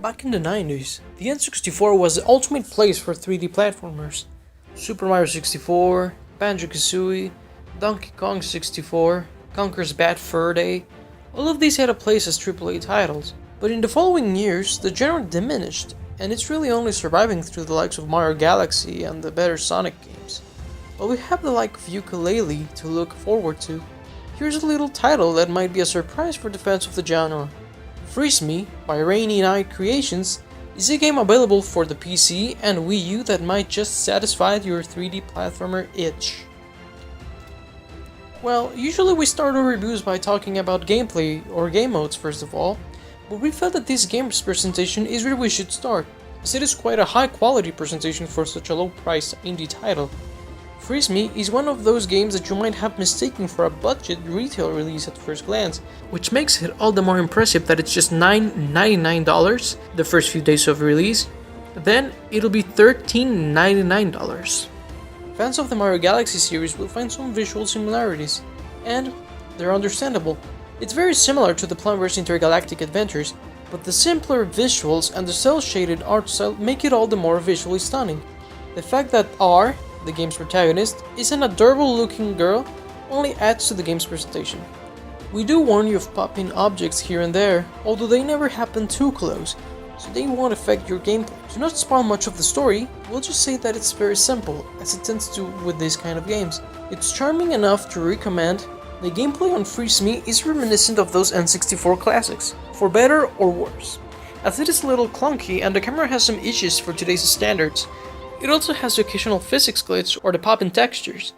Back in the 90s, the N64 was the ultimate place for 3D platformers. Super Mario 64, Banjo-Kazooie, Donkey Kong 64, Conker's Bad Fur Day, all of these had a place as AAA titles. But in the following years, the genre diminished, and it's really only surviving through the likes of Mario Galaxy and the better Sonic games. But we have the like of Yooka-Laylee to look forward to. Here's a little title that might be a surprise for the fans of the genre. Freeze Me by Rainy Night Creations is a game available for the PC and Wii U that might just satisfy your 3D platformer itch. Well, usually we start our reviews by talking about gameplay or game modes first of all, but we felt that this game's presentation is where we should start, as it is quite a high quality presentation for such a low priced indie title. Freeze Me is one of those games that you might have mistaken for a budget retail release at first glance, which makes it all the more impressive that it's just $9.99 the first few days of release, then it'll be $13.99. Fans of the Mario Galaxy series will find some visual similarities, and they're understandable. It's very similar to the Plant vs. Intergalactic Adventures, but the simpler visuals and the cel-shaded art style make it all the more visually stunning. The fact that R, the game's protagonist, is an adorable looking girl only adds to the game's presentation. We do warn you of popping objects here and there, although they never happen too close, so they won't affect your gameplay. To not spoil much of the story, we'll just say that it's very simple, as it tends to with this kind of games. It's charming enough to recommend. The gameplay on Freeze Me is reminiscent of those N64 classics, for better or worse, as it is a little clunky and the camera has some issues for today's standards. It also has the occasional physics glitch or the pop in textures.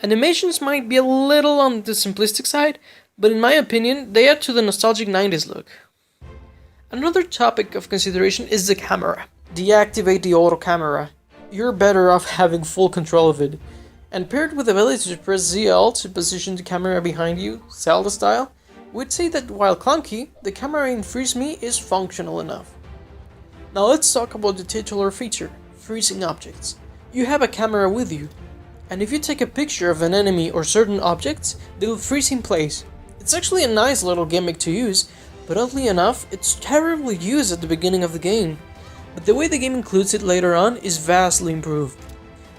Animations might be a little on the simplistic side, but in my opinion, they add to the nostalgic 90s look. Another topic of consideration is the camera. Deactivate the auto camera. You're better off having full control of it. And paired with the ability to press ZL to position the camera behind you, Zelda style, we'd say that while clunky, the camera in Freeze Me is functional enough. Now let's talk about the titular feature. Freezing objects. You have a camera with you, and if you take a picture of an enemy or certain objects, they will freeze in place. It's actually a nice little gimmick to use, but oddly enough, it's terribly used at the beginning of the game. But the way the game includes it later on is vastly improved.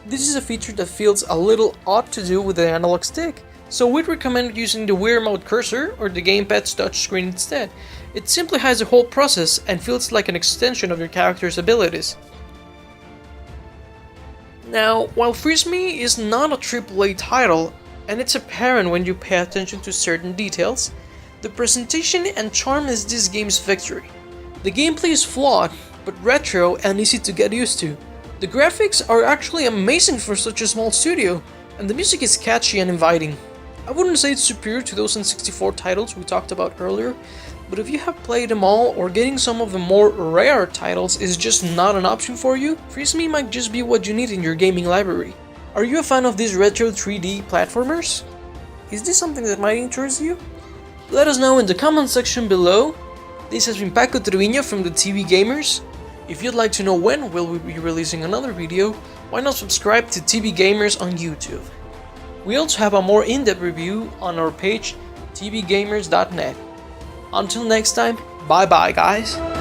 This is a feature that feels a little odd to do with the analog stick, so we'd recommend using the Wii Remote cursor or the gamepad's touchscreen instead. It simplifies the whole process and feels like an extension of your character's abilities. Now, while Freeze Me is not a AAA title, and it's apparent when you pay attention to certain details, the presentation and charm is this game's victory. The gameplay is flawed, but retro and easy to get used to. The graphics are actually amazing for such a small studio, and the music is catchy and inviting. I wouldn't say it's superior to those N64 titles we talked about earlier, but if you have played them all or getting some of the more rare titles is just not an option for you, Freeze Me might just be what you need in your gaming library. Are you a fan of these retro 3D platformers? Is this something that might interest you? Let us know in the comment section below. This has been Paco Treviño from the TVGamers. If you'd like to know when we'll be releasing another video, why not subscribe to TVGamers on YouTube. We also have a more in-depth review on our page tvgamers.net. Until next time, bye bye guys.